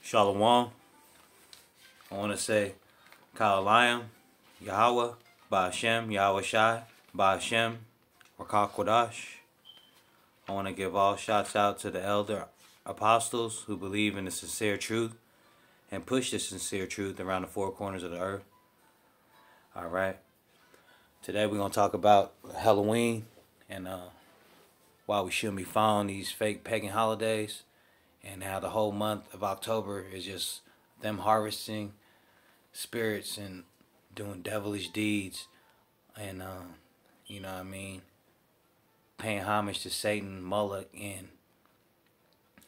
Shalom. I want to say Ka'alayim, Yahweh, Ba'ashem, Yahweh Shai, Ba'ashem, Rakah Kodash. I want to give all shouts out to the elder apostles who believe in the sincere truth and push the sincere truth around the four corners of the earth. Alright. Today we're going to talk about Halloween and why we shouldn't be following these fake pagan holidays, and how the whole month of October is just them harvesting spirits and doing devilish deeds and you know what I mean, paying homage to Satan, Moloch, and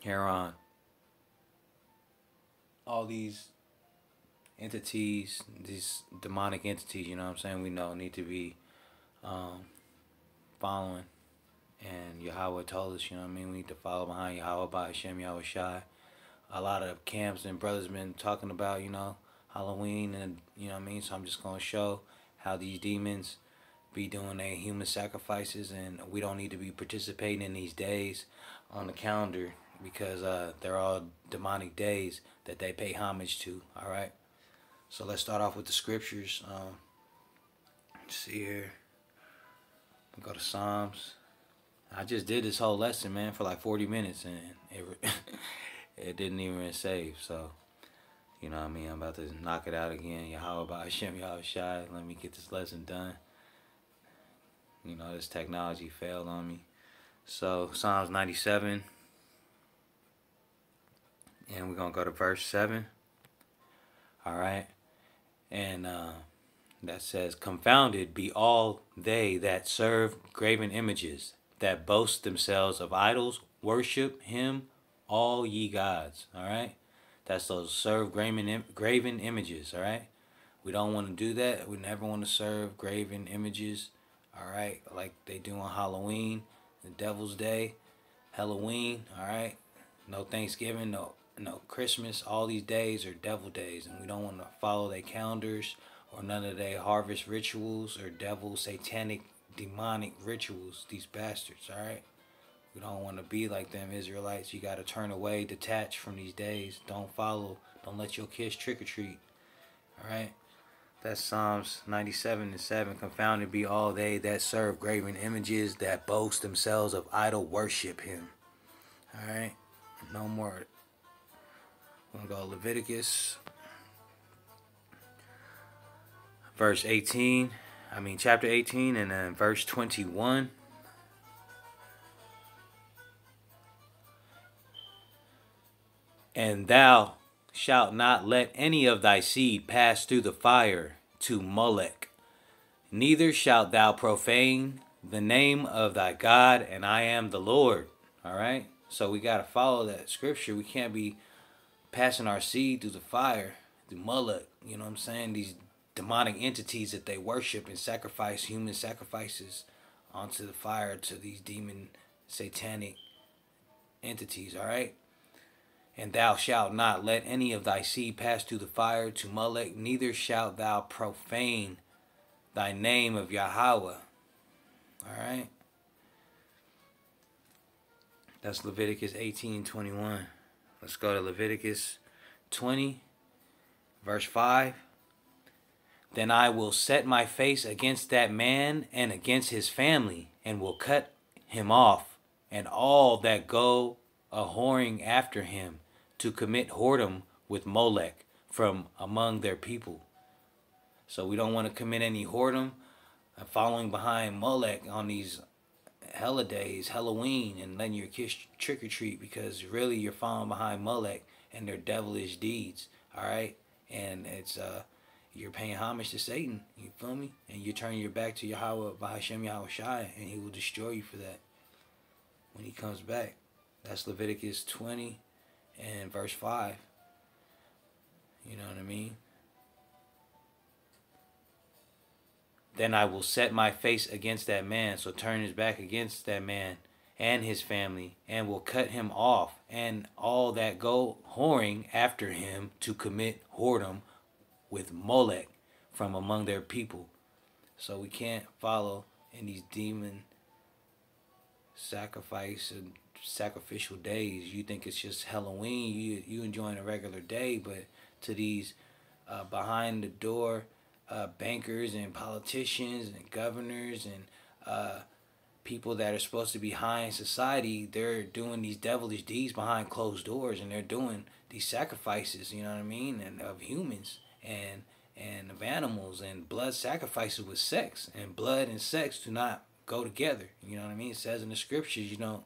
Haran. All these entities, these demonic entities, you know what I'm saying, we know need to be following. And Yahweh told us, you know what I mean, we need to follow behind Yahweh by Hashem, Yahweh Shai. A lot of camps and brothers been talking about, you know, Halloween, and you know what I mean, so I'm just going to show how these demons be doing their human sacrifices, and we don't need to be participating in these days on the calendar because they're all demonic days that they pay homage to. Alright, so let's start off with the scriptures. Let's see here, we'll go to Psalms. I just did this whole lesson, man, for like 40 minutes, and it didn't even save. So, you know what I mean, I'm about to knock it out again. Yahweh by Hashem, Yahweh Shai. Let me get this lesson done. You know, this technology failed on me. So, Psalms 97. And we're going to go to verse 7. Alright. And that says, "Confounded be all they that serve graven images, that boast themselves of idols, worship him, all ye gods." Alright? That's those serve graven images. Alright? We don't want to do that. We never want to serve graven images. Alright? Like they do on Halloween, the Devil's Day, Halloween. Alright? No Thanksgiving, no Christmas. All these days are devil days, and we don't want to follow their calendars or none of their harvest rituals or devil, satanic, demonic rituals. These bastards. Alright? We don't want to be like them Israelites. You got to turn away, detach from these days. Don't follow. Don't let your kids trick or treat. Alright? That's Psalms 97 and 7. "Confounded be all they that serve graven images, that boast themselves of idol, worship him." Alright? No more. We're going to go Leviticus. Chapter 18, and then verse 21. "And thou shalt not let any of thy seed pass through the fire to Molech, neither shalt thou profane the name of thy God, and I am the Lord." Alright? So we got to follow that scripture. We can't be passing our seed through the fire, through Molech. You know what I'm saying? These demonic entities that they worship and sacrifice human sacrifices onto the fire to these demon satanic entities. Alright? "And thou shalt not let any of thy seed pass through the fire to Molech, neither shalt thou profane thy name of Yahweh." Alright? That's Leviticus 18:21. Let's go to Leviticus 20, verse 5. "Then I will set my face against that man and against his family, and will cut him off, and all that go a whoring after him, to commit whoredom with Molech from among their people." So we don't want to commit any whoredom following behind Molech on these holidays, Halloween, and letting your kids trick or treat, because really you're following behind Molech and their devilish deeds. Alright? And it's you're paying homage to Satan. You feel me? And you're turning your back to Yahweh by Hashem, Yahweh Shai, and he will destroy you for that when he comes back. That's Leviticus 20 and verse 5. You know what I mean? "Then I will set my face against that man," so turn his back against that man and his family, "and will cut him off, and all that go whoring after him, to commit whoredom with Molech from among their people." So we can't follow in these demon sacrifice and sacrificial days. You think it's just Halloween. You enjoying a regular day, but to these behind the door bankers and politicians and governors and people that are supposed to be high in society, they're doing these devilish deeds behind closed doors, and they're doing these sacrifices, you know what I mean, and of humans and of animals, and blood sacrifices with sex, and blood and sex do not go together. You know what I mean? It says in the scriptures you don't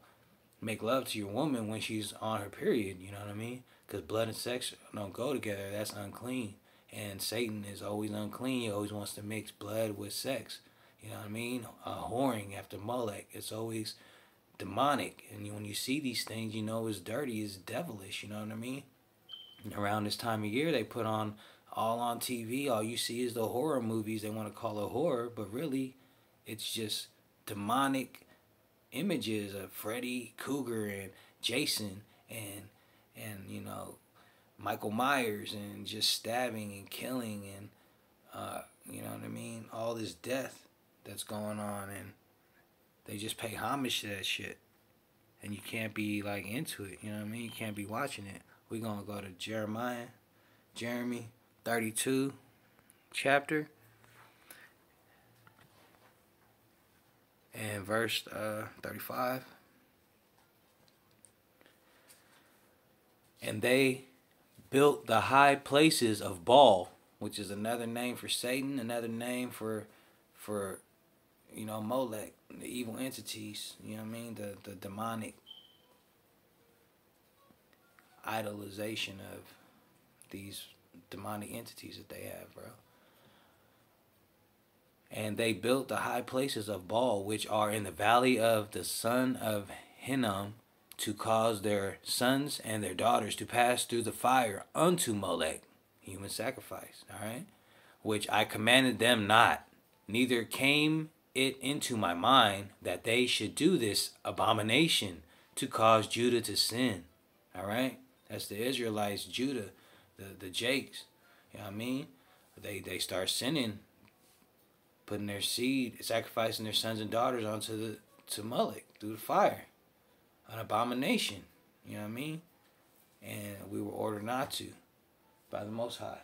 make love to your woman when she's on her period. You know what I mean? Because blood and sex don't go together. That's unclean. And Satan is always unclean. He always wants to mix blood with sex. You know what I mean? Whoring after Molech. It's always demonic. And when you see these things, you know it's dirty, it's devilish. You know what I mean? And around this time of year, they put on all on TV. All you see is the horror movies. They want to call it horror, but really, it's just demonic images of Freddy Krueger and Jason and you know, Michael Myers, and just stabbing and killing, and you know what I mean, all this death that's going on, and they just pay homage to that shit, and you can't be like into it. You know what I mean? You can't be watching it. We're gonna go to Jeremy 32 chapter and verse 35. And they built the high places of Baal, which is another name for Satan, another name for you know, Molech, the evil entities. You know what I mean? The demonic idolization of these demonic entities that they have, bro. And they built the high places of Baal, which are in the valley of the son of Hinnom, to cause their sons and their daughters to pass through the fire unto Molech, human sacrifice, all right? Which I commanded them not, neither came it into my mind that they should do this abomination to cause Judah to sin, all right? That's the Israelites, Judah, the Jakes, you know what I mean? They start sinning, putting their seed, sacrificing their sons and daughters onto to Molech through the fire. An abomination, you know what I mean? And we were ordered not to by the Most High.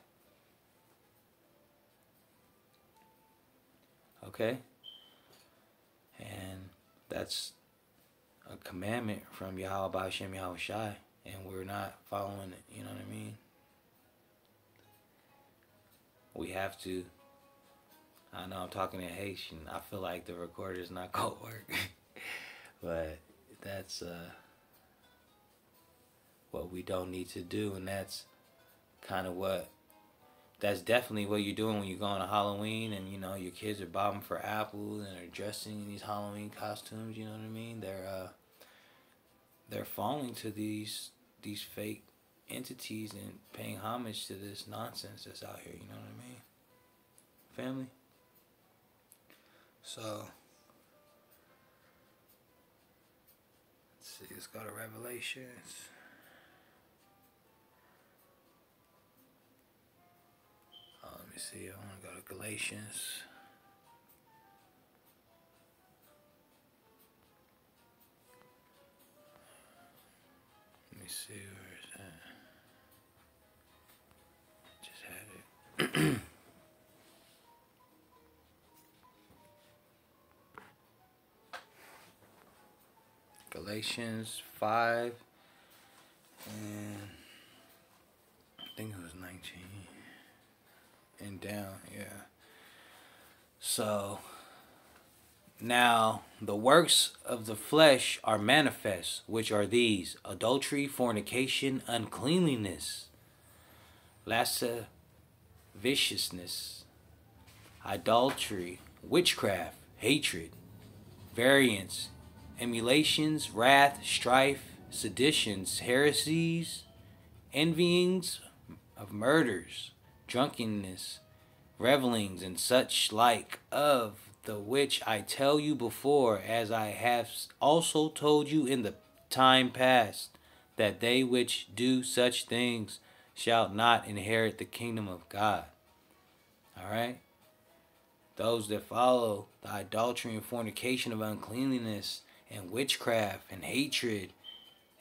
Okay? And that's a commandment from Yahweh B'Hashem Yahweh Shai, and we're not following it, you know what I mean? We have to. I know I'm talking in Haitian. I feel like the recorder's not gonna work. But that's what we don't need to do, and that's kind of that's definitely what you're doing when you go on a Halloween, and you know your kids are bobbing for apples and are dressing in these Halloween costumes. You know what I mean? They're falling to these fake entities and paying homage to this nonsense that's out here. You know what I mean? Family. So let's go to Revelations. Let me see. I want to go to Galatians. Let me see, where is that? Just had it. Galatians 5 and I think it was 19 and down, yeah. So now the works of the flesh are manifest, which are these: adultery, fornication, uncleanliness, lasciviousness, idolatry, witchcraft, hatred, variance, emulations, wrath, strife, seditions, heresies, envyings of murders, drunkenness, revelings, and such like, of the which I tell you before, as I have also told you in the time past, that they which do such things shall not inherit the kingdom of God. All right? Those that follow the idolatry and fornication of uncleanliness and witchcraft and hatred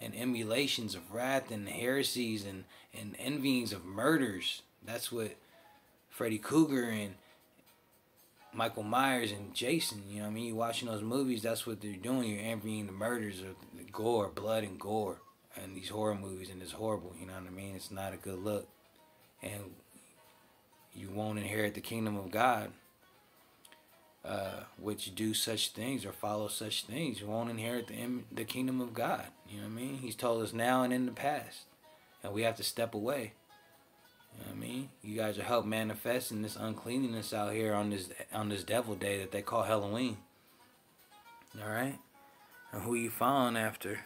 and emulations of wrath and heresies and envyings of murders. That's what Freddy Krueger and Michael Myers and Jason, you know what I mean? You watching those movies, that's what they're doing. You're envying the murders of the gore, blood and gore, and these horror movies, and it's horrible, you know what I mean? It's not a good look. And you won't inherit the kingdom of God, which do such things or follow such things. You won't inherit the kingdom of God, you know what I mean? He's told us now and in the past, and we have to step away. You know what I mean? You guys are help manifesting this uncleanliness out here on this devil day that they call Halloween. Alright? And who you following after?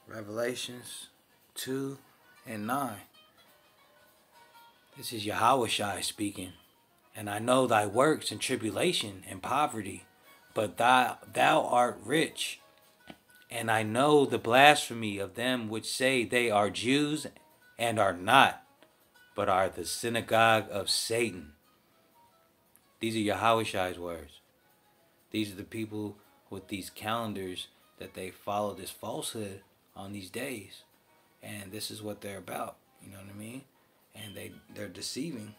Revelations 2 and 9. This is Yahushua speaking. And I know thy works and tribulation and poverty, but thou art rich. And I know the blasphemy of them which say they are Jews and are not, but are the synagogue of Satan. These are Yahushua's words. These are the people with these calendars that they follow this falsehood on these days. And this is what they're about. You know what I mean? And they're deceiving.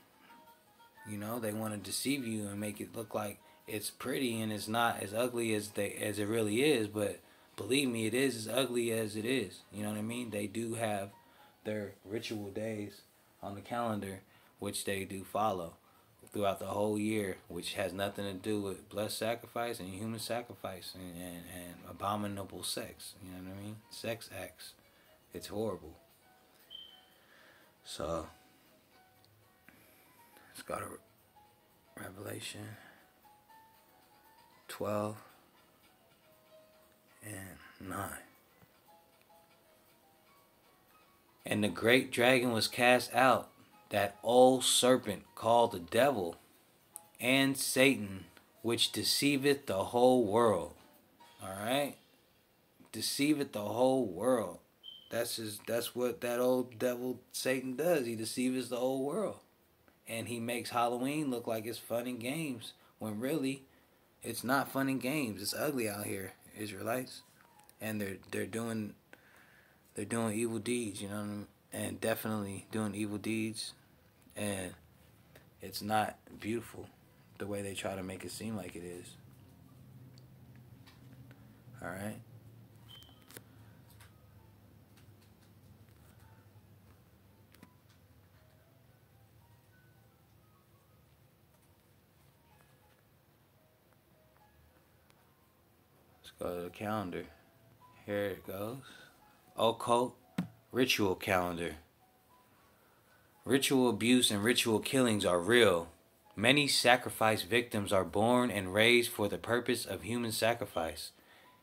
You know, they want to deceive you and make it look like it's pretty and it's not as ugly as it really is, but believe me, it is as ugly as it is. You know what I mean? They do have their ritual days on the calendar, which they do follow throughout the whole year, which has nothing to do with blessed sacrifice and human sacrifice and abominable sex. You know what I mean? Sex acts. It's horrible. So, let's go to Revelation 12 and 9. And the great dragon was cast out, that old serpent called the devil and Satan, which deceiveth the whole world. Alright? Deceiveth the whole world. That's what that old devil Satan does. He deceives the whole world. And he makes Halloween look like it's fun and games, when really it's not fun and games. It's ugly out here, Israelites. And they're doing evil deeds, you know what I mean? And definitely doing evil deeds. And it's not beautiful the way they try to make it seem like it is. Alright? Let's go to the calendar. Here it goes. Occult ritual calendar. Ritual abuse and ritual killings are real. Many sacrifice victims are born and raised for the purpose of human sacrifice.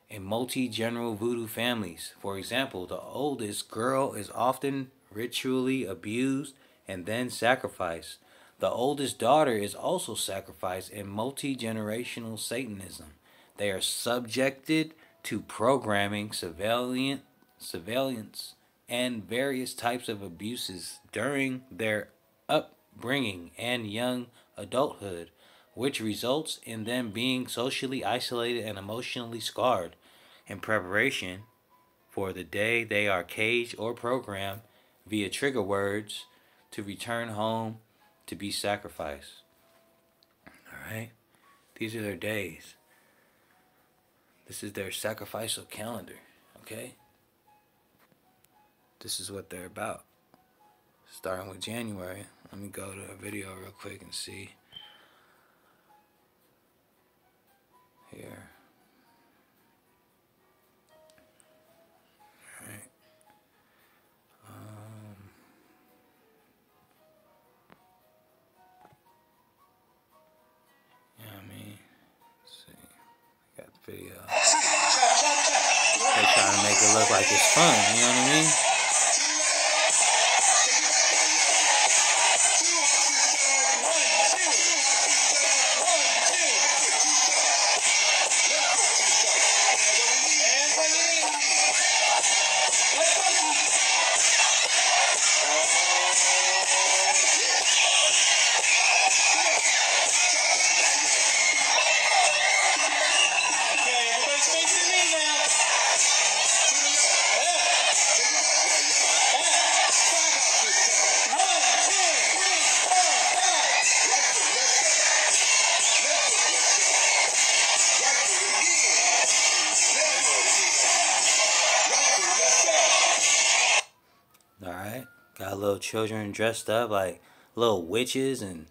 In multi-general voodoo families, for example, the oldest girl is often ritually abused and then sacrificed. The oldest daughter is also sacrificed in multi-generational Satanism. They are subjected to programming, surveillance, and various types of abuses during their upbringing and young adulthood, which results in them being socially isolated and emotionally scarred in preparation for the day they are caged or programmed via trigger words to return home to be sacrificed. Alright? These are their days. This is their sacrificial calendar. Okay? This is what they're about. Starting with January. Let me go to a video real quick and see. Here. Alright. Yeah, I mean, let's see. Got the video. They trying to make it look like it's fun, you know what I mean? Got little children dressed up like little witches and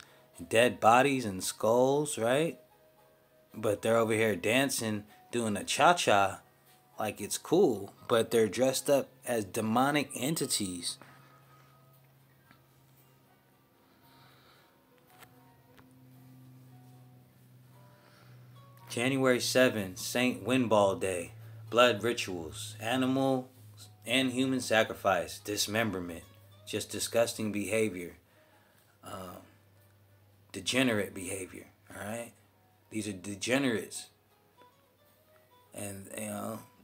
dead bodies and skulls, right? But they're over here dancing, doing a cha-cha like it's cool, but they're dressed up as demonic entities. January 7th, Saint Winball Day. Blood rituals, animal and human sacrifice, dismemberment, just disgusting behavior, degenerate behavior. All right, these are degenerates, and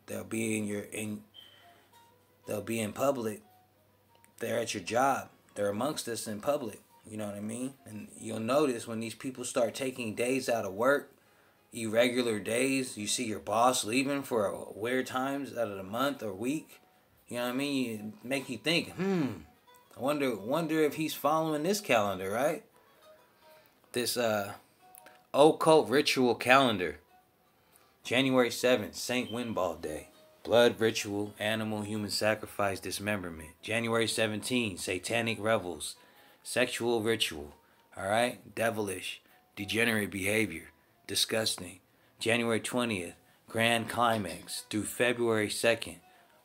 they'll be they'll be in public. They're at your job. They're amongst us in public. You know what I mean? And you'll notice when these people start taking days out of work, irregular days, you see your boss leaving for weird times out of the month or week. You know what I mean? It make you think, I wonder if he's following this calendar, right? This occult ritual calendar. January 7th, Saint Winball Day. Blood ritual, animal, human sacrifice, dismemberment. January 17th, Satanic revels. Sexual ritual. Alright? Devilish. Degenerate behavior. Disgusting. January 20th, Grand Climax through February 2nd.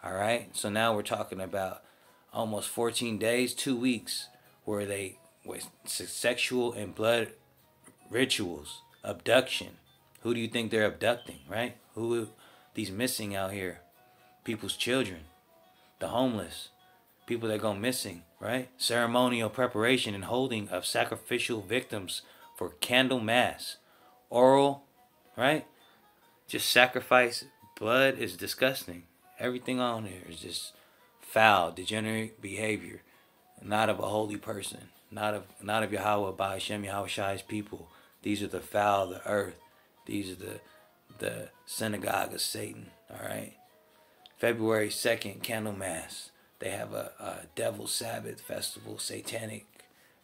Alright? So now we're talking about almost 14 days, 2 weeks, where they with sexual and blood rituals. Abduction. Who do you think they're abducting, right? Who these missing out here? People's children, the homeless, people that go missing, right? Ceremonial preparation and holding of sacrificial victims for candle mass. Oral, right? Just sacrifice blood is disgusting. Everything on here is just foul, degenerate behavior. Not of a holy person. Not of Yahweh by Hashem Yahweh Shai's people. These are the foul of the earth. These are the synagogue of Satan. Alright? February 2nd, Candle Mass. They have a Devil Sabbath festival, satanic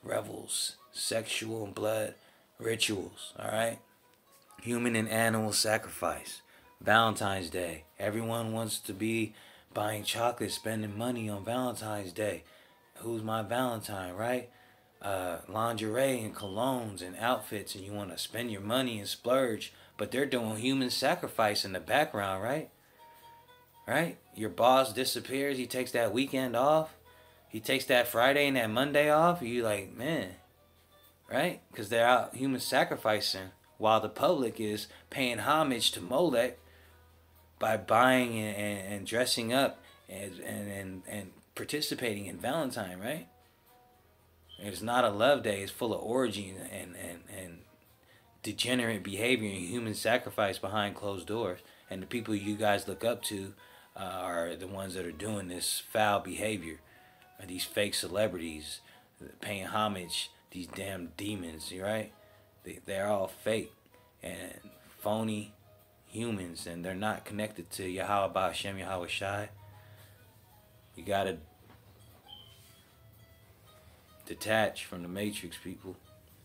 revels, sexual and blood rituals. Alright? Human and animal sacrifice. Valentine's Day. Everyone wants to be buying chocolate, spending money on Valentine's Day. Who's my Valentine, right? Lingerie and colognes and outfits, and you want to spend your money and splurge, but they're doing human sacrifice in the background, right? Right? Your boss disappears, he takes that weekend off, he takes that Friday and that Monday off, you like, man, right? Because they're out human sacrificing while the public is paying homage to Molech by buying and dressing up and participating in Valentine, right? It's not a love day. It's full of orgy and degenerate behavior and human sacrifice behind closed doors. And the people you guys look up to are the ones that are doing this foul behavior. These fake celebrities paying homage, these damn demons, right? They're all fake and phony humans, and they're not connected to Yahweh Ba'Shem Yahweh Shai. You gotta detach from the matrix, people.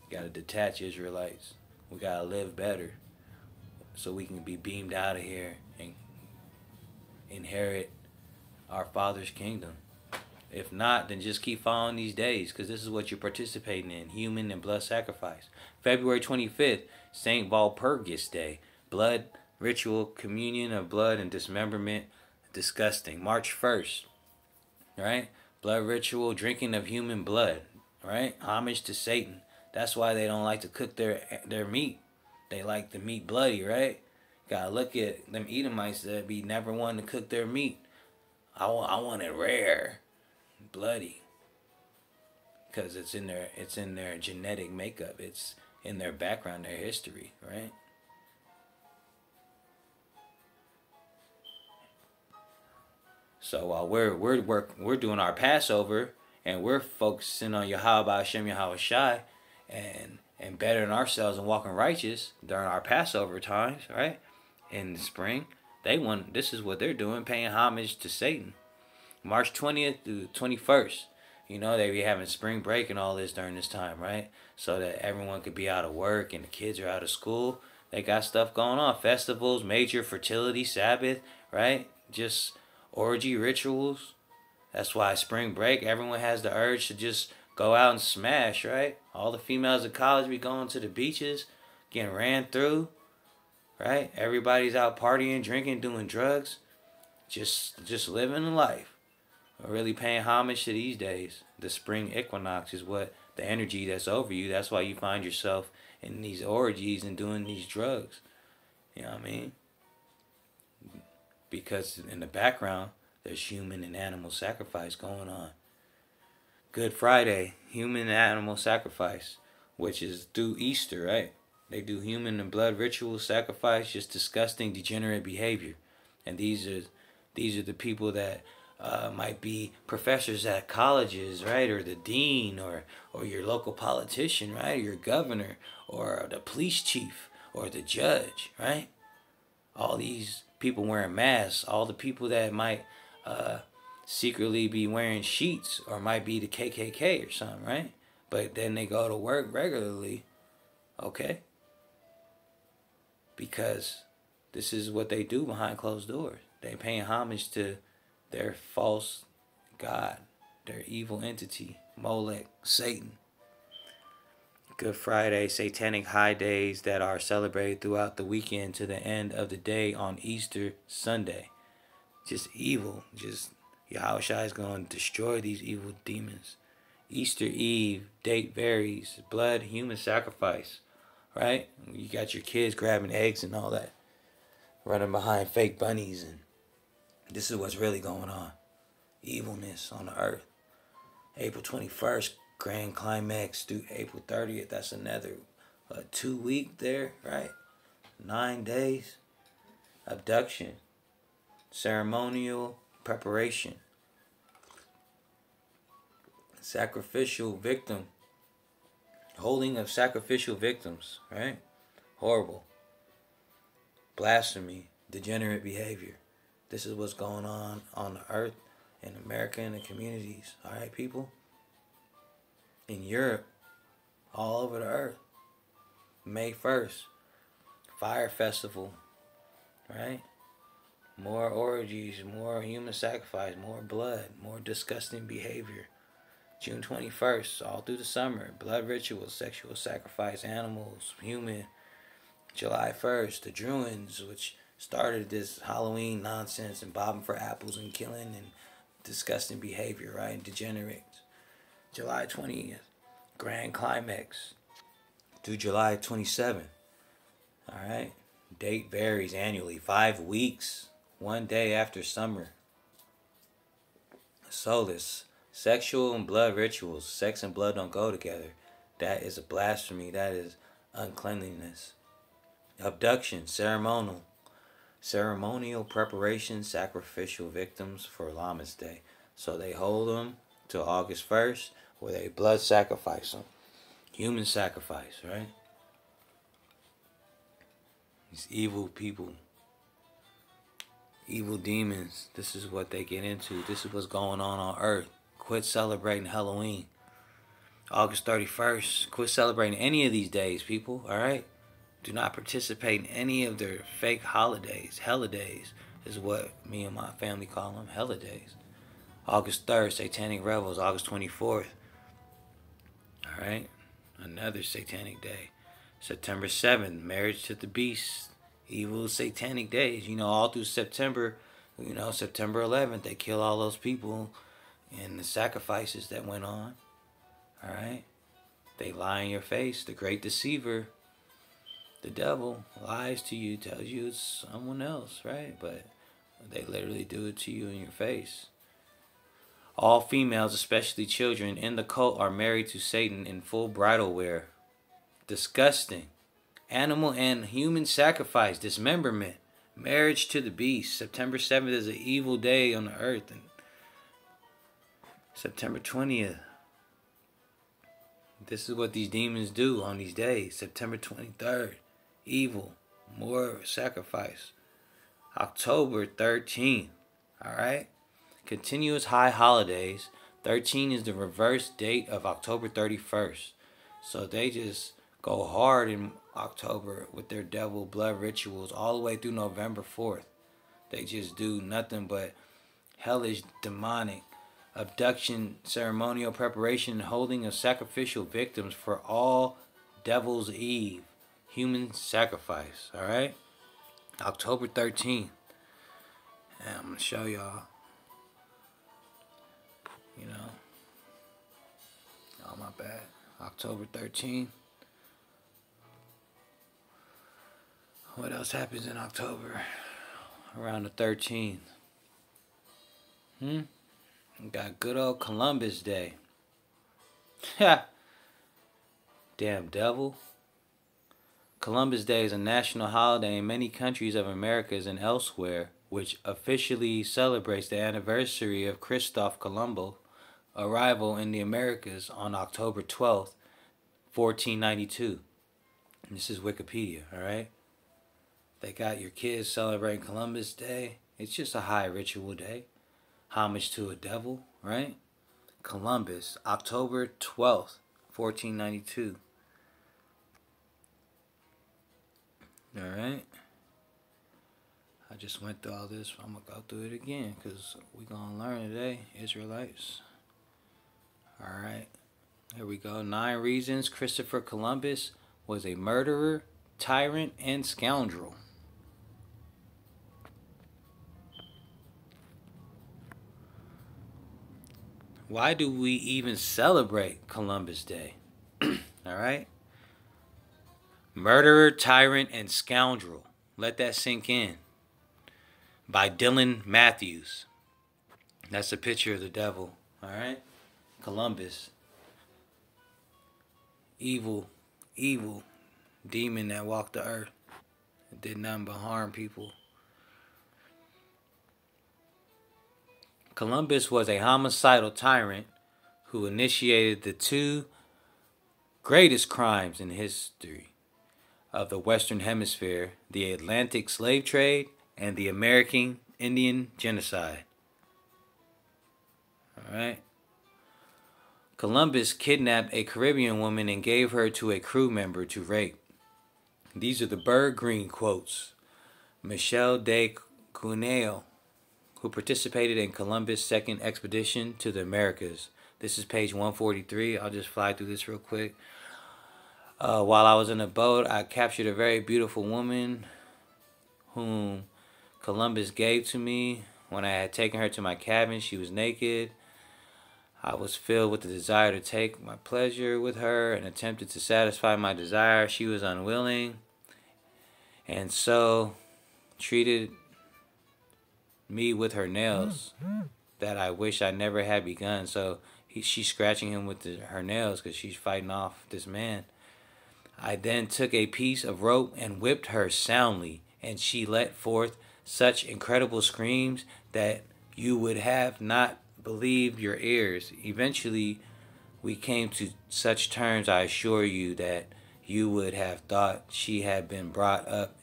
You gotta detach, Israelites. We gotta live better so we can be beamed out of here and inherit our Father's kingdom. If not, then just keep following these days, because this is what you're participating in, human and blood sacrifice. February 25th, St. Walpurgis Day, blood ritual, communion of blood and dismemberment, disgusting. March 1st, right? Blood ritual, drinking of human blood, right? Homage to Satan. That's why they don't like to cook their meat. They like the meat bloody, right? Gotta look at them Edomites that be never wanting to cook their meat. I want it rare, bloody, because it's in their genetic makeup. It's in their background, their history, right? So while we're doing our Passover and we're focusing on Yahweh Hashem Yahweh Shai and bettering ourselves and walking righteous during our Passover times, right? In the spring, this is what they're doing, paying homage to Satan. March 20th to the 21st. You know, they be having spring break and all this during this time, right? So that everyone could be out of work and the kids are out of school. They got stuff going on. Festivals, major fertility, Sabbath, right? Just orgy rituals, That's why spring break, everyone has the urge to just go out and smash, right? All the females at college be going to the beaches, getting ran through, right? Everybody's out partying, drinking, doing drugs, just living a life. Really paying homage to these days. The spring equinox is what the energy that's over you. That's why you find yourself in these orgies and doing these drugs. You know what I mean? Because in the background, there's human and animal sacrifice going on. Good Friday, human and animal sacrifice, which is through Easter, right? They do human and blood ritual sacrifice, just disgusting, degenerate behavior. And these are the people that might be professors at colleges, right? Or the dean, or your local politician, right? Or your governor, or the police chief, or the judge, right? All these people wearing masks, all the people that might secretly be wearing sheets or might be the KKK or something, right? But then they go to work regularly, okay? Because this is what they do behind closed doors. They paying homage to their false god, their evil entity, Molech, Satan. Good Friday, satanic high days that are celebrated throughout the weekend to the end of the day on Easter Sunday. Just evil. Just Yahushua is going to destroy these evil demons. Easter Eve, date varies. Blood, human sacrifice. Right? You got your kids grabbing eggs and all that. Running behind fake bunnies. And this is what's really going on. Evilness on the earth. April 21st, grand climax through April 30th. That's another 2 week there, right? 9 days. Abduction. Ceremonial preparation. Sacrificial victim. Holding of sacrificial victims, right? Horrible. Blasphemy. Degenerate behavior. This is what's going on the earth, in America, and the communities. Alright, people? In Europe, all over the earth. May 1st. Fire festival. Right? More orgies, more human sacrifice, more blood, more disgusting behavior. June 21st, all through the summer, blood rituals, sexual sacrifice, animals, human. July 1st, the Druids, which started this Halloween nonsense and bobbing for apples and killing and disgusting behavior, right? And degenerates. July 20th, grand climax through July 27th. Alright? Date varies annually. 5 weeks. 1 day after summer. Solus. Sexual and blood rituals. Sex and blood don't go together. That is a blasphemy. That is uncleanliness. Abduction. Ceremonial. Ceremonial preparation. Sacrificial victims for Lammas Day. So they hold them till August 1st where they blood sacrifice them. Human sacrifice, right? These evil people. Evil demons. This is what they get into. This is what's going on earth. Quit celebrating Halloween. August 31st. Quit celebrating any of these days, people. Alright? Do not participate in any of their fake holidays. Holidays is what me and my family call them. Holidays. August 3rd, Satanic Revels. August 24th. Alright? Another satanic day. September 7th, Marriage to the Beast. Evil satanic days. You know, all through September, you know, September 11th, they kill all those people and the sacrifices that went on. Alright? They lie in your face. The great deceiver, the devil, lies to you, tells you it's someone else, right? But they literally do it to you in your face. All females, especially children, in the cult are married to Satan in full bridal wear. Disgusting. Animal and human sacrifice, dismemberment, marriage to the beast. September 7th is an evil day on the earth. And September 20th. This is what these demons do on these days. September 23rd. Evil. More sacrifice. October 13th. Alright? Continuous high holidays. 13 is the reverse date of October 31st. So they just go hard in October with their devil blood rituals all the way through November 4th. They just do nothing but hellish, demonic, abduction, ceremonial preparation, and holding of sacrificial victims for all Devil's Eve, human sacrifice. All right, October 13th. And I'm gonna show y'all. You know, oh my bad. October 13th. What else happens in October? Around the 13th. We got good old Columbus Day. Ha! Damn devil. Columbus Day is a national holiday in many countries of Americas and elsewhere, which officially celebrates the anniversary of Christoph Columbus' arrival in the Americas on October 12th, 1492. And this is Wikipedia, alright? They got your kids celebrating Columbus Day. It's just a high ritual day. Homage to a devil, right? Columbus, October 12th, 1492. Alright? I just went through all this. I'm going to go through it again because we're going to learn today, Israelites. Alright. Here we go. 9 reasons Christopher Columbus was a murderer, tyrant, and scoundrel. Why do we even celebrate Columbus Day? Alright? Murderer, Tyrant, and Scoundrel. Let that sink in. By Dylan Matthews. That's a picture of the devil. Alright? Columbus. Evil demon that walked the earth. It did nothing but harm people. Columbus was a homicidal tyrant who initiated the 2 greatest crimes in history of the Western Hemisphere, the Atlantic slave trade and the American Indian genocide. Alright. Columbus kidnapped a Caribbean woman and gave her to a crew member to rape. These are the Bird Green quotes. Michel de Cuneo, who participated in Columbus' second expedition to the Americas. This is page 143. I'll just fly through this real quick. While I was in a boat, I captured a very beautiful woman whom Columbus gave to me. When I had taken her to my cabin, she was naked. I was filled with the desire to take my pleasure with her and attempted to satisfy my desire. She was unwilling and so treated me with her nails that I wish I never had begun. So she's scratching him with her nails because she's fighting off this man. I then took a piece of rope and whipped her soundly, and she let forth such incredible screams that you would have not believed your ears. Eventually, we came to such terms, I assure you, that you would have thought she had been brought up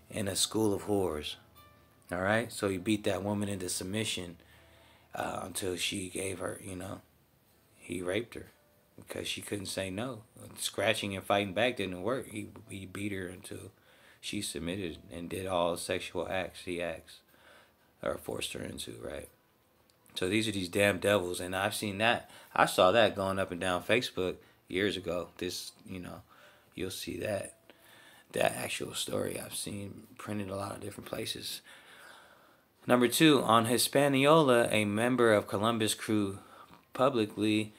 in a school of whores. Alright, so he beat that woman into submission until she gave her, he raped her because she couldn't say no. Scratching and fighting back didn't work. He beat her until she submitted and did all the sexual acts he asked or forced her into, right? So these are these damn devils, and I've seen that. I saw that going up and down Facebook years ago. This, you'll see that actual story I've seen printed a lot of different places. Number 2, on Hispaniola, a member of Columbus' crew publicly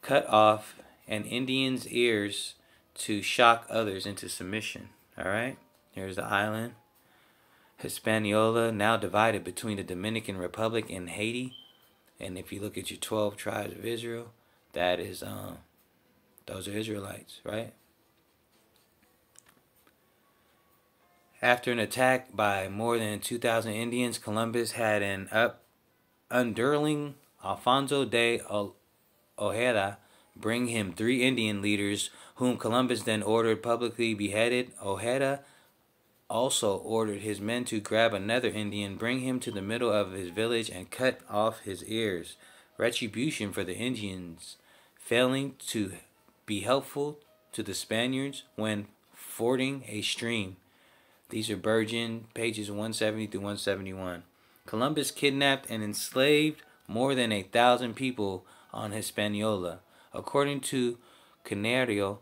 cut off an Indian's ears to shock others into submission. Alright, here's the island. Hispaniola, now divided between the Dominican Republic and Haiti. And if you look at your 12 tribes of Israel, that is, those are Israelites, right? After an attack by more than 2,000 Indians, Columbus had an underling, Alfonso de Ojeda, bring him 3 Indian leaders, whom Columbus then ordered publicly beheaded. Ojeda also ordered his men to grab another Indian, bring him to the middle of his village, and cut off his ears. Retribution for the Indians failing to be helpful to the Spaniards when fording a stream. These are Burgeon, pages 170 through 171. Columbus kidnapped and enslaved more than 1,000 people on Hispaniola. According to Canario,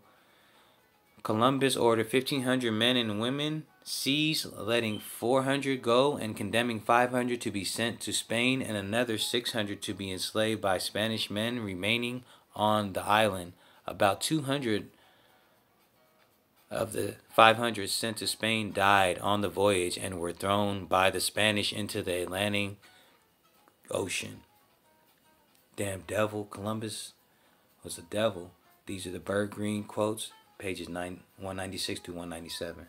Columbus ordered 1,500 men and women seized, letting 400 go and condemning 500 to be sent to Spain and another 600 to be enslaved by Spanish men remaining on the island. About 200 of the 500 sent to Spain died on the voyage and were thrown by the Spanish into the Atlantic Ocean. Damn devil, Columbus was a devil. These are the Bird Green quotes, pages 196 to 197.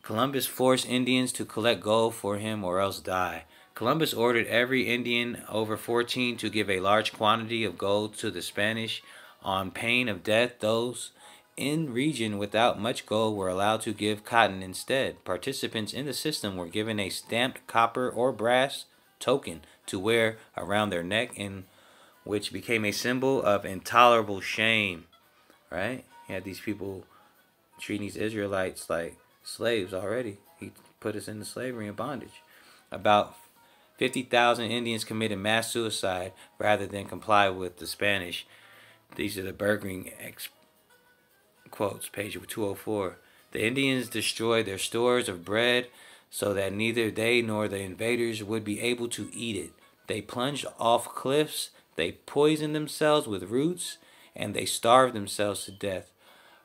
Columbus forced Indians to collect gold for him or else die. Columbus ordered every Indian over 14 to give a large quantity of gold to the Spanish on pain of death. Those in region without much gold were allowed to give cotton instead. Participants in the system were given a stamped copper or brass token to wear around their neck, in which became a symbol of intolerable shame. Right? You had these people treating these Israelites like slaves already. He put us into slavery and bondage. About 50,000 Indians committed mass suicide rather than comply with the Spanish. These are the Bergring quotes, page 204. The Indians destroyed their stores of bread so that neither they nor the invaders would be able to eat it. They plunged off cliffs, they poisoned themselves with roots, and they starved themselves to death.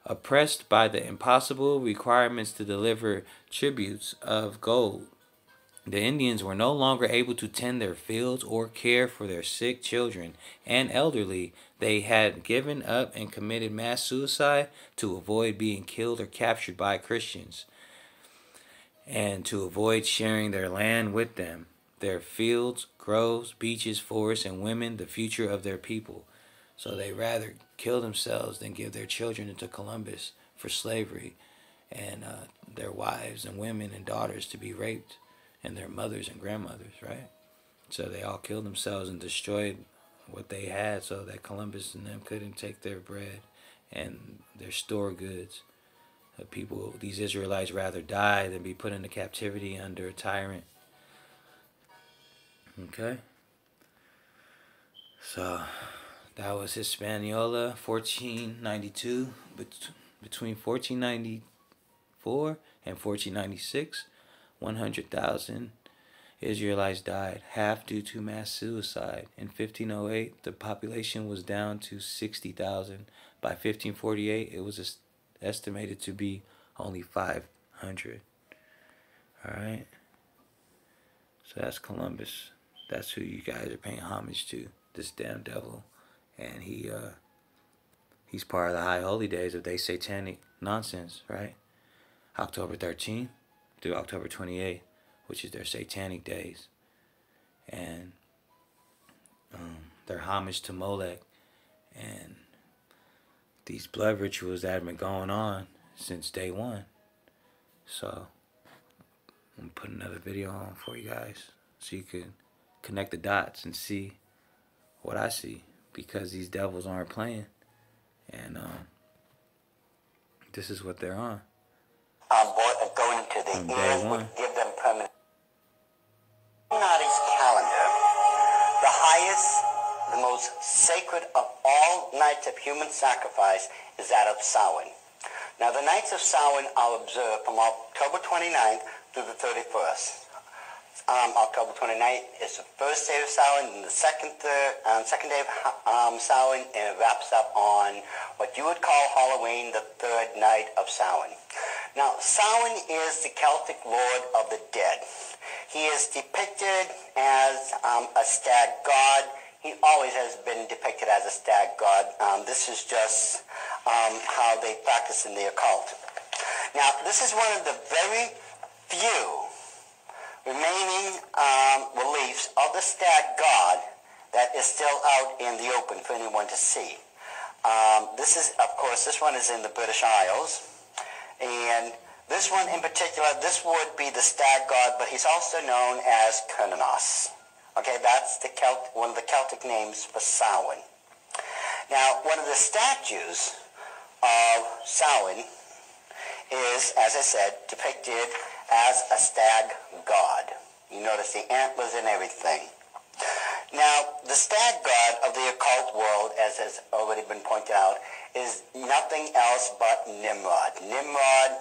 Oppressed by the impossible requirements to deliver tributes of gold, the Indians were no longer able to tend their fields or care for their sick children and elderly. They had given up and committed mass suicide to avoid being killed or captured by Christians and to avoid sharing their land with them, their fields, groves, beaches, forests, and women, the future of their people. So they rather kill themselves than give their children into Columbus for slavery and their wives and women and daughters to be raped and their mothers and grandmothers, right? So they all killed themselves and destroyed what they had so that Columbus and them couldn't take their bread and their store goods. People, these Israelites rather die than be put into captivity under a tyrant. Okay? So that was Hispaniola, 1492. Between 1494 and 1496, 100,000 Israelites died, half due to mass suicide. In 1508, the population was down to 60,000. By 1548, it was estimated to be only 500. Alright? So that's Columbus. That's who you guys are paying homage to, this damn devil. And he's part of the high holy days of their satanic nonsense, right? October 13th through October 28th, which is their satanic days. And their homage to Molech and these blood rituals that have been going on since day one. So I'm going to put another video on for you guys so you can connect the dots and see what I see, because these devils aren't playing. And this is what they're on. Going to the From day end one. would give them permanent. Illuminati's calendar, the highest, the most sacred of all nights of human sacrifice, is that of Samhain. Now, the nights of Samhain are observed from October 29th through the 31st. October 29th is the first day of Samhain, and the second day of Samhain, and it wraps up on what you would call Halloween, the third night of Samhain. Now, Samhain is the Celtic lord of the dead. He is depicted as a stag god. He always has been depicted as a stag god. This is just how they practice in the occult. Now, this is one of the very few remaining reliefs of the stag god that is still out in the open for anyone to see. This is, of course, this one is in the British Isles, and this one in particular, this would be the stag god, but he's also known as Cernunnos. Okay, that's one of the Celtic names for Samhain. Now, one of the statues of Samhain is, as I said, depicted as a stag god. You notice the antlers and everything. Now, the stag god of the occult world, as has already been pointed out, is nothing else but Nimrod. Nimrod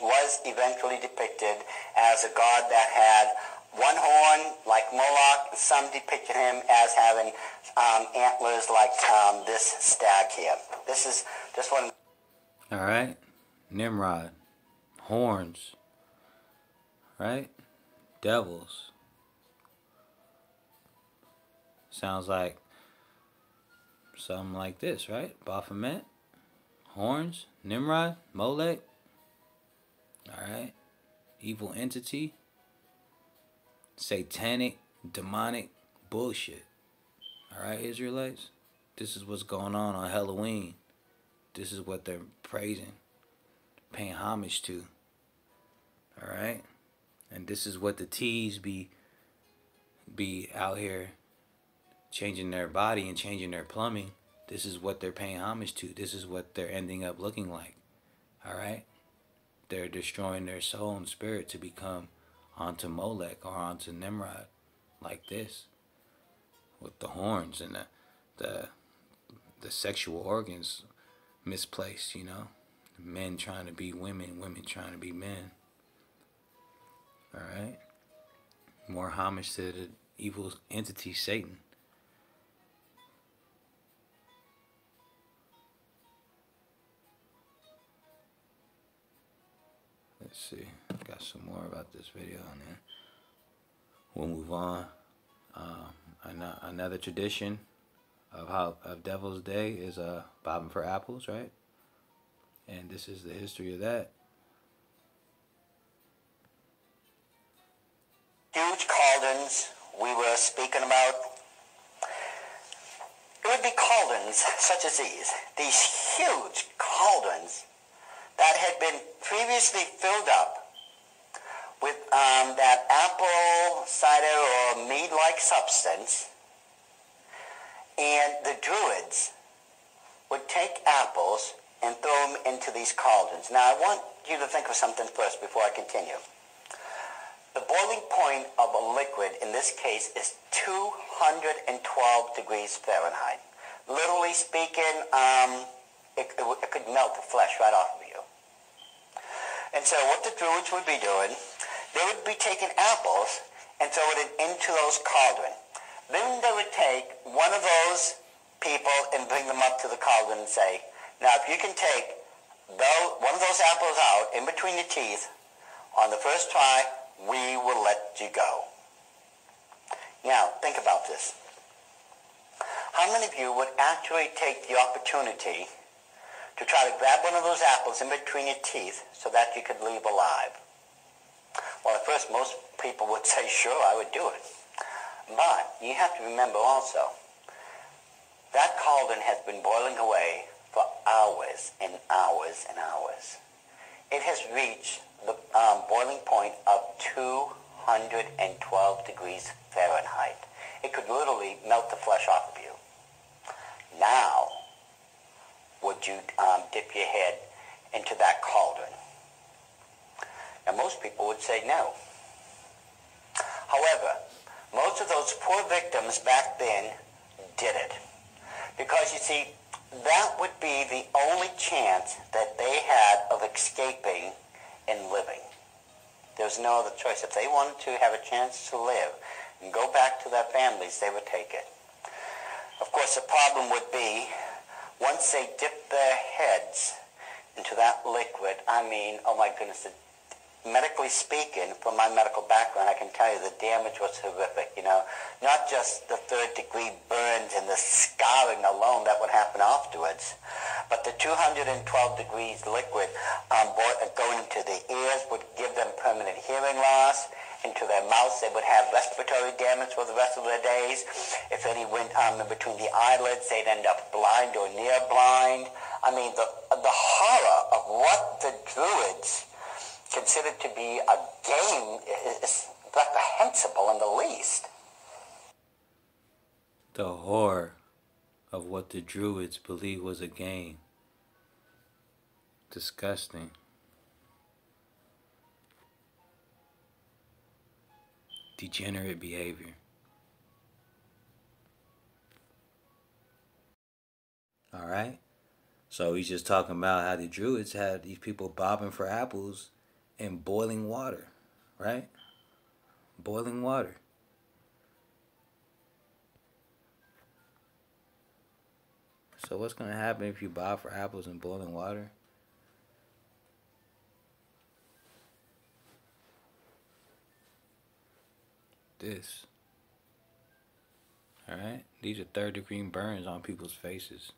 was eventually depicted as a god that had one horn like Moloch. Some depicted him as having antlers like this stag here. This is just one. All right, Nimrod, horns, right? Devils. Sounds like something like this, right? Baphomet, horns, Nimrod, Molech. All right, evil entity, satanic, demonic bullshit. All right, Israelites, this is what's going on Halloween. This is what they're praising, paying homage to. All right, and this is what the T's be out here changing their body and changing their plumbing. This is what they're paying homage to. This is what they're ending up looking like. All right, they're destroying their soul and spirit to become onto Molech or onto Nimrod, like this, with the horns and the sexual organs misplaced, you know, men trying to be women, women trying to be men. All right, more homage to the evil entity Satan. Let's see, got some more about this video on there. We'll move on. Another tradition of Devil's Day is bobbing for apples, right? And this is the history of that. Huge cauldrons we were speaking about. It would be cauldrons such as these huge cauldrons that had been previously filled up with that apple cider or mead-like substance, and the Druids would take apples and throw them into these cauldrons. Now, I want you to think of something first before I continue. The boiling point of a liquid in this case is 212 degrees Fahrenheit. Literally speaking, it could melt the flesh right off of you. And so what the Druids would be doing, they would be taking apples and throwing it into those cauldrons. Then they would take one of those people and bring them up to the cauldron and say, now if you can take one of those apples out in between the teeth on the first try, we will let you go. Now, think about this. How many of you would actually take the opportunity to try to grab one of those apples in between your teeth so that you could leave alive? Well, at first, most people would say, sure, I would do it. But you have to remember also, that cauldron has been boiling away for hours and hours and hours. It has reached the boiling point of 212 degrees Fahrenheit. It could literally melt the flesh off of you. Now, would you dip your head into that cauldron? Now, most people would say no. However, most of those poor victims back then did it. Because, you see, that would be the only chance that they had of escaping and living. There's no other choice. If they wanted to have a chance to live and go back to their families, they would take it. Of course, the problem would be, once they dipped their heads into that liquid, I mean, oh my goodness, medically speaking, from my medical background, I can tell you the damage was horrific, you know. Not just the third-degree burns and the scarring alone that would happen afterwards, but the 212 degrees liquid going into the ears would give them permanent hearing loss. Into their mouths, they would have respiratory damage for the rest of their days. If any went in between the eyelids, they'd end up blind or near blind. I mean, the horror of what the Druids considered to be a game is reprehensible in the least. The horror of what the Druids believed was a game. Disgusting. Degenerate behavior. All right. So he's just talking about how the Druids had these people bobbing for apples in boiling water, right? Boiling water. So what's going to happen if you bob for apples in boiling water? This. All right. These are third-degree burns on people's faces.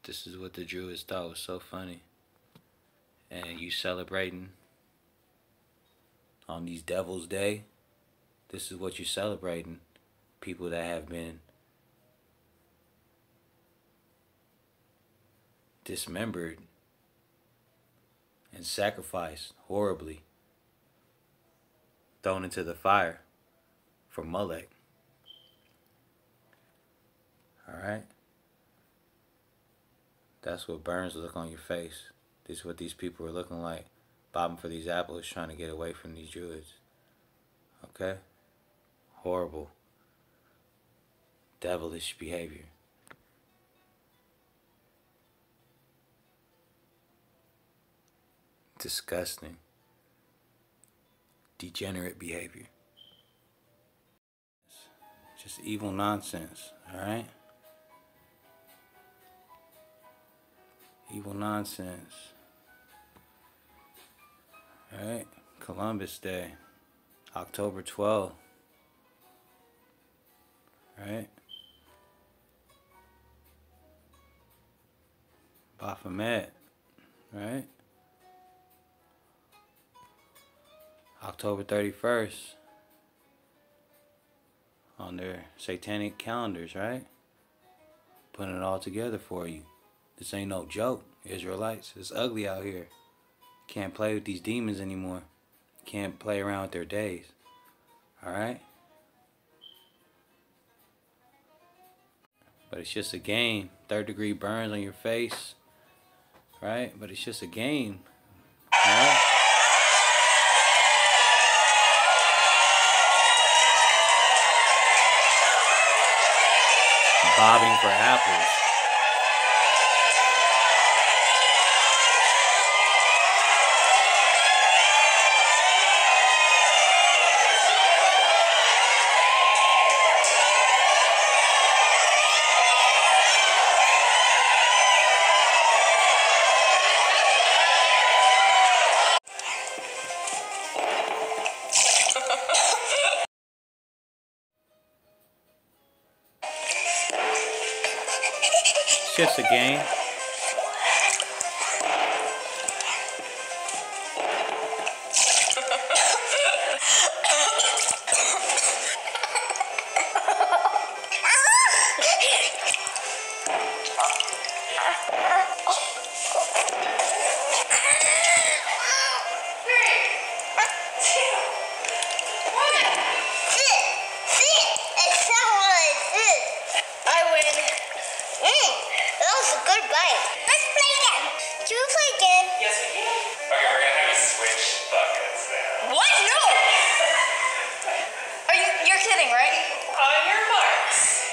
This is what the Druids thought was so funny. And you celebrating on these Devil's Day, this is what you're celebrating. People that have been dismembered and sacrificed horribly, thrown into the fire for Molech. Alright? That's what burns look on your face. This is what these people are looking like, bobbing for these apples, trying to get away from these Druids. Okay? Horrible. Devilish behavior. Disgusting. Degenerate behavior. Just evil nonsense, alright? Evil nonsense. Alright? Columbus Day. October 12th. Alright? Baphomet. Right? October 31st. On their satanic calendars, right? Putting it all together for you. This ain't no joke, Israelites. It's ugly out here. Can't play with these demons anymore. Can't play around with their days. Alright? But it's just a game. Third-degree burns on your face. Right? But it's just a game. Alright? Bobbing for apples. It's just a game.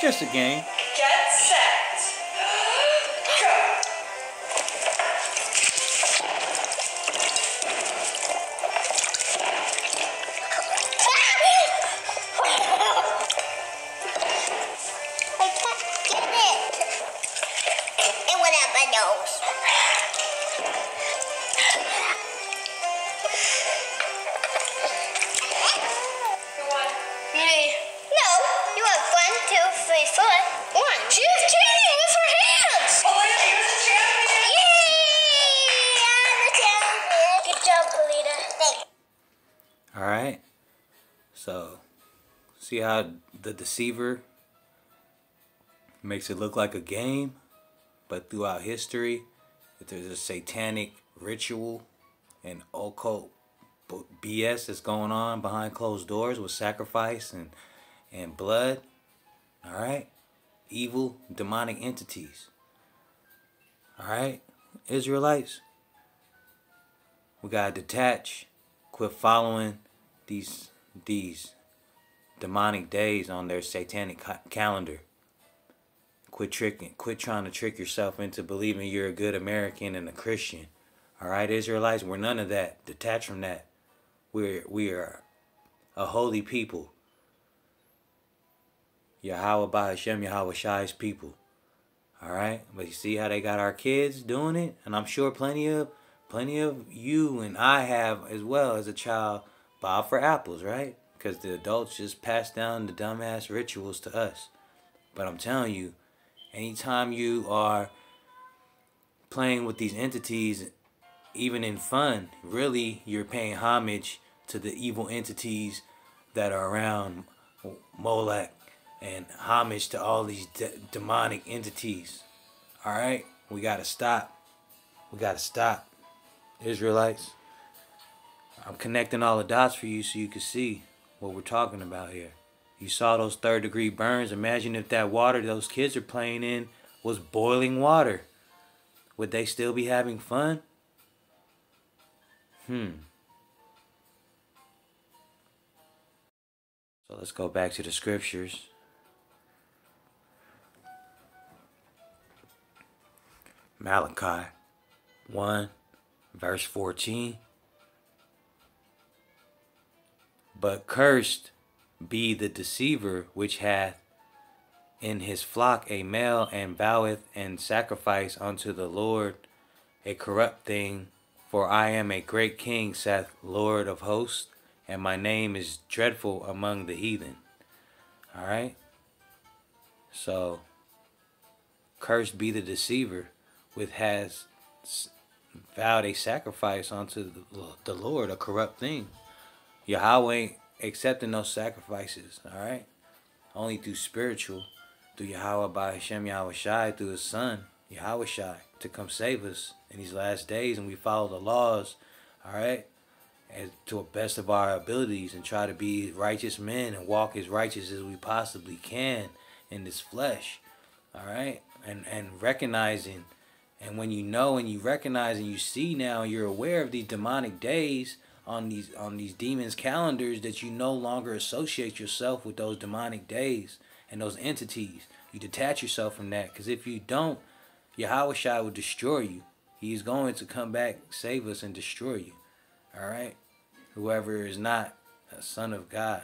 Just a game. Get set. Go. I can't get it. It went out my nose. Who won? Me. No, you want 1, 2, 3, 4. 1. She was cheating with her hands. Polita, you're the champion. Yay! I'm the champion. Good job, Polita. Thanks. Alright? So, see how the deceiver makes it look like a game? But throughout history, if there's a satanic ritual and occult BS that's going on behind closed doors with sacrifice and blood, alright? Evil, demonic entities. Alright? Israelites, we gotta detach, quit following these demonic days on their satanic calendar. Quit trying to trick yourself into believing you're a good American and a Christian. All right, Israelites, we're none of that. Detach from that. We are a holy people. Yahweh by Hashem, Yahweh Shai's people. All right, but you see how they got our kids doing it, and I'm sure plenty of you and I have as well as a child bob for apples, right? Because the adults just pass down the dumbass rituals to us. But I'm telling you, anytime you are playing with these entities, even in fun, really you're paying homage to the evil entities that are around Molech, and homage to all these demonic entities. All right, we gotta stop. We gotta stop, Israelites. I'm connecting all the dots for you so you can see what we're talking about here. You saw those 3rd-degree burns. Imagine if that water those kids are playing in was boiling water. Would they still be having fun? So let's go back to the scriptures. Malachi 1, verse 14. But cursed be the deceiver which hath in his flock a male, and voweth and sacrifice unto the Lord a corrupt thing. For I am a great king, saith Lord of hosts, and my name is dreadful among the heathen. Alright? So, cursed be the deceiver which has vowed a sacrifice unto the Lord, a corrupt thing. Yahweh ain't accepting those sacrifices, alright? Only through spiritual, through Yahweh by Hashem Yahweh Shai, through his son, Yahweh Shai, to come save us in these last days, and we follow the laws, alright? And to the best of our abilities, and try to be righteous men and walk as righteous as we possibly can in this flesh, alright? And recognizing, and when you know and you recognize and you see now, you're aware of these demonic days on these demons' calendars, that you no longer associate yourself with those demonic days and those entities. You detach yourself from that, because if you don't, Yahweh Shai will destroy you. He is going to come back, save us, and destroy you. Alright? Whoever is not a son of God.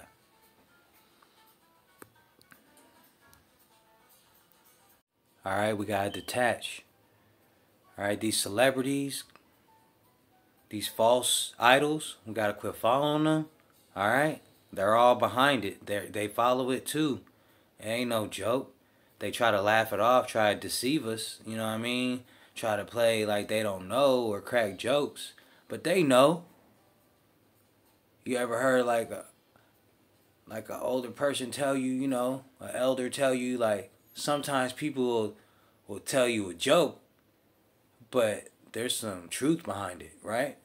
Alright, we gotta detach. Alright, these celebrities, these false idols, we gotta quit following them. Alright? They're all behind it. They follow it too. It ain't no joke. They try to laugh it off, try to deceive us, you know what I mean? Try to play like they don't know or crack jokes. But they know. You ever heard like an older person tell you, you know, an elder tell you, like, sometimes people will tell you a joke, but there's some truth behind it, right?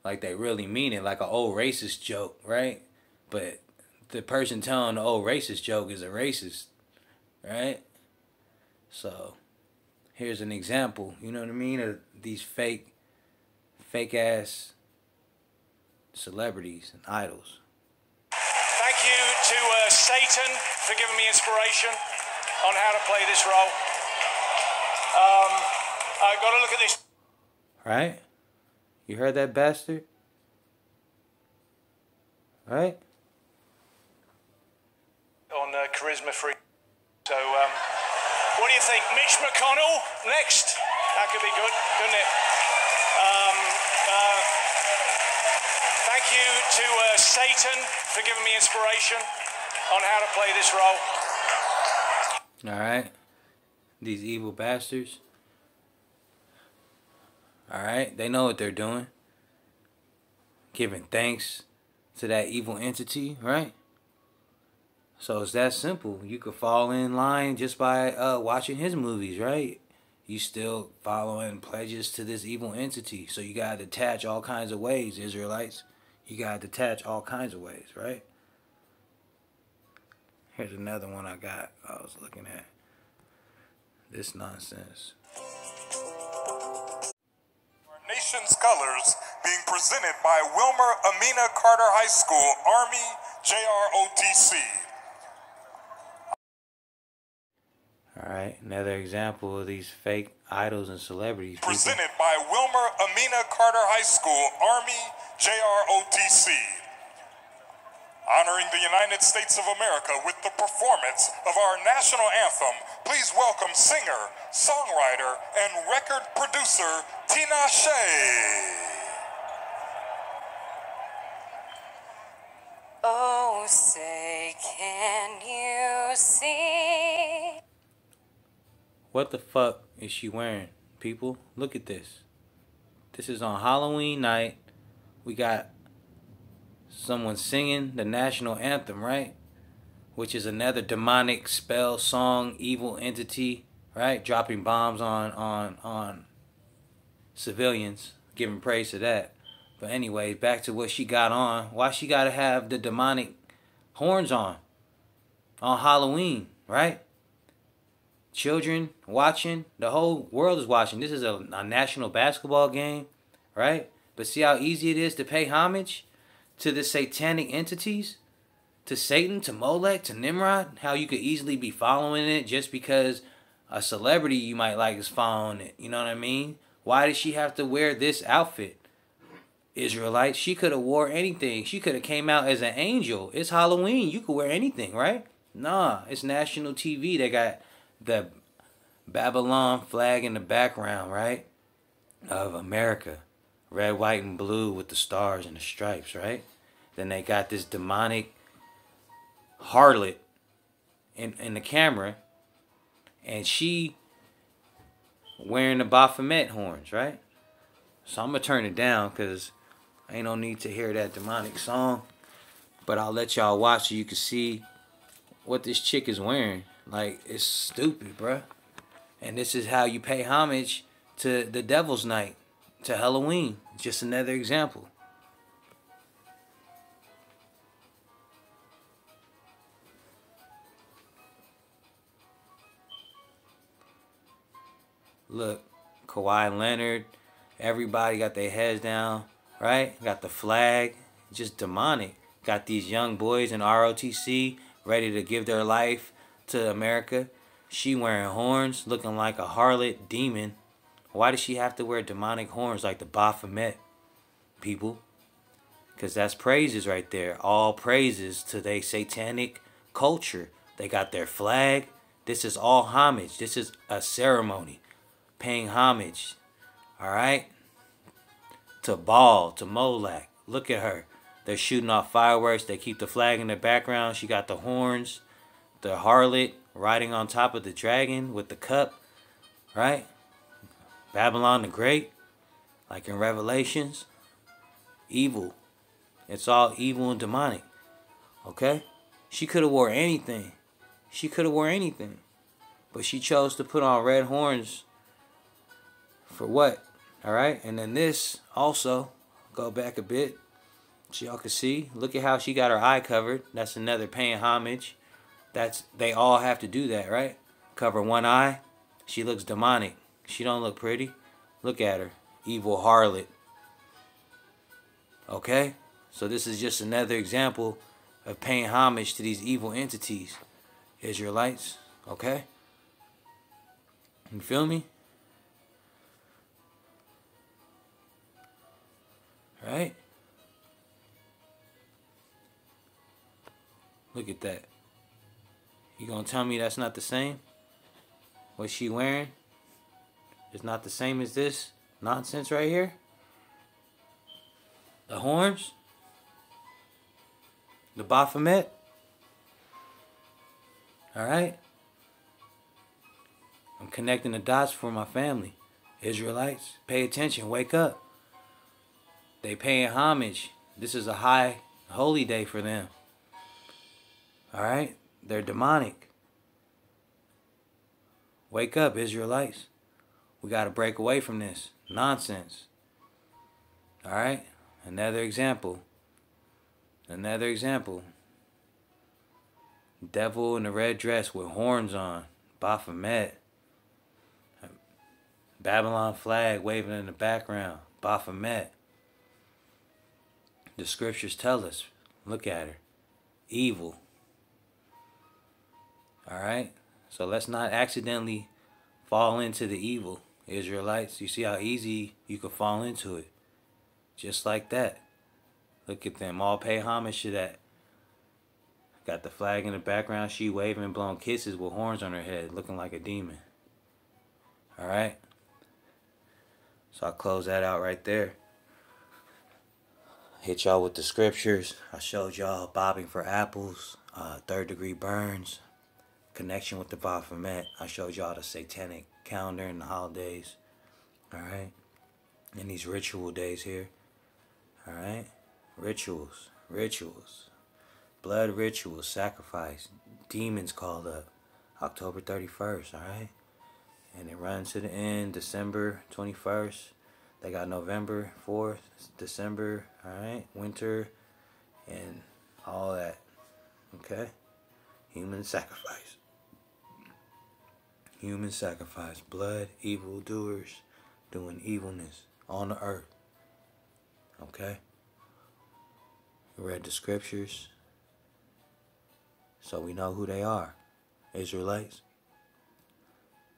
Like they really mean it, like an old racist joke, right? But the person telling the old racist joke is a racist, right? So here's an example, you know what I mean, of these fake ass celebrities and idols. Thank you to Satan for giving me inspiration on how to play this role. I've got to look at this. Right? You heard that bastard? Right? On Charisma Free. So, what do you think? Mitch McConnell next? That could be good, couldn't it? Thank you to Satan for giving me inspiration on how to play this role. Alright. These evil bastards. Alright. They know what they're doing. Giving thanks to that evil entity, right? So it's that simple. You could fall in line just by watching his movies, right? You still following pledges to this evil entity. So you gotta detach all kinds of ways, Israelites. You gotta detach all kinds of ways, right? Here's another one I was looking at. This nonsense. Our nation's colors being presented by Wilmer Amina Carter High School, Army JROTC. Alright, another example of these fake idols and celebrities. Presented by Wilmer Amina Carter High School, Army JROTC. Honoring the United States of America with the performance of our national anthem, please welcome singer, songwriter, and record producer, Tina Shea. Oh, say, can you see? What the fuck is she wearing, people? Look at this. This is on Halloween night. We got someone singing the national anthem, right? Which is another demonic spell song, evil entity, right? Dropping bombs on civilians, giving praise to that. But anyway, back to what she got on. Why she gotta have the demonic horns on Halloween, right? Children watching, the whole world is watching. This is a national basketball game, right? But see how easy it is to pay homage to the satanic entities, to Satan, to Molech, to Nimrod. How you could easily be following it just because a celebrity you might like is following it. You know what I mean? Why did she have to wear this outfit? Israelites, she could have wore anything. She could have came out as an angel. It's Halloween. You could wear anything, right? Nah, it's national TV. They got the Babylon flag in the background, right? Of America. Red, white, and blue with the stars and the stripes, right? Then they got this demonic harlot in the camera. And she wearing the Baphomet horns, right? So I'm going to turn it down because ain't no need to hear that demonic song. But I'll let y'all watch so you can see what this chick is wearing. Like, it's stupid, bruh. And this is how you pay homage to the Devil's Night, to Halloween. Just another example. Look, Kawhi Leonard, everybody got their heads down, right? Got the flag, just demonic. Got these young boys in ROTC ready to give their life to America. She wearing horns, looking like a harlot demon. Why does she have to wear demonic horns like the Baphomet, people? Because that's praises right there. All praises to their satanic culture. They got their flag. This is all homage. This is a ceremony. Paying homage. Alright? To Baal, to Molech. Look at her. They're shooting off fireworks. They keep the flag in the background. She got the horns. The harlot riding on top of the dragon with the cup. Right? Babylon the Great. Like in Revelations. Evil. It's all evil and demonic. Okay? She could have wore anything. She could have wore anything. But she chose to put on red horns. For what? Alright? And then this also. Go back a bit. So y'all can see. Look at how she got her eye covered. That's another paying homage. They all have to do that, right? Cover one eye. She looks demonic. She don't look pretty. Look at her. Evil harlot. Okay? So this is just another example of paying homage to these evil entities. Israelites. Okay? You feel me? Right? Look at that. You gonna tell me that's not the same? What she wearing is not the same as this nonsense right here? The horns? The Baphomet? Alright? I'm connecting the dots for my family. Israelites, pay attention, wake up. They paying homage. This is a high, holy day for them. Alright? They're demonic. Wake up, Israelites. We got to break away from this nonsense. Alright? Another example. Another example. Devil in the red dress with horns on. Baphomet. Babylon flag waving in the background. Baphomet. The scriptures tell us. Look at her. Evil. Alright? So let's not accidentally fall into the evil, Israelites. You see how easy you could fall into it. Just like that. Look at them. All pay homage to that. Got the flag in the background. She waving and blowing kisses with horns on her head. Looking like a demon. Alright? So I'll close that out right there. Hit y'all with the scriptures. I showed y'all bobbing for apples. Third-degree burns. Connection with the Baphomet. I showed y'all the satanic calendar and the holidays. Alright? And these ritual days here. Alright? Rituals. Rituals. Blood rituals. Sacrifice. Demons called up. October 31st. Alright? And it runs to the end. December 21st. They got November 4th. December. Alright? Winter. And all that. Okay? Human sacrifice. Human sacrifice. Blood. Evildoers. Doing evilness on the earth. Okay? We read the scriptures. So we know who they are. Israelites.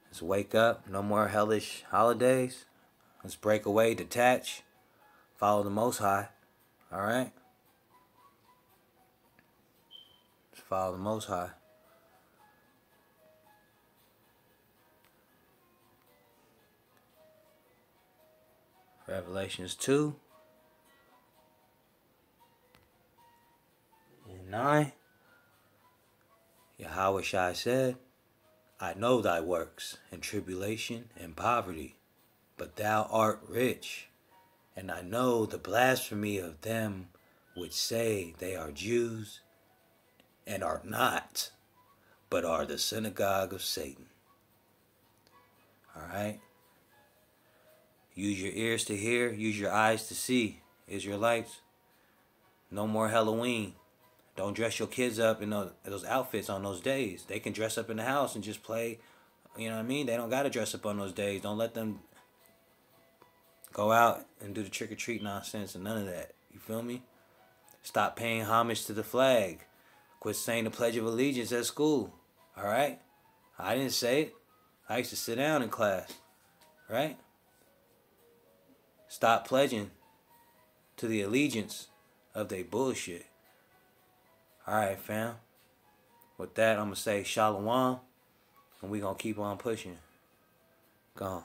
Let's wake up. No more hellish holidays. Let's break away. Detach. Follow the Most High. Alright? Let's follow the Most High. Revelations 2 and 9. Yahweh Shai said, I know thy works, and tribulation and poverty, but thou art rich. And I know the blasphemy of them which say they are Jews, and are not, but are the synagogue of Satan. Alright? Use your ears to hear, use your eyes to see, Israelites. No more Halloween. Don't dress your kids up in those outfits on those days. They can dress up in the house and just play, you know what I mean? They don't got to dress up on those days. Don't let them go out and do the trick-or-treat nonsense and none of that. You feel me? Stop paying homage to the flag. Quit saying the Pledge of Allegiance at school. Alright? I didn't say it. I used to sit down in class. Right? Stop pledging to the allegiance of they bullshit. Alright, fam. With that, I'm going to say shalom. And we going to keep on pushing. Gone.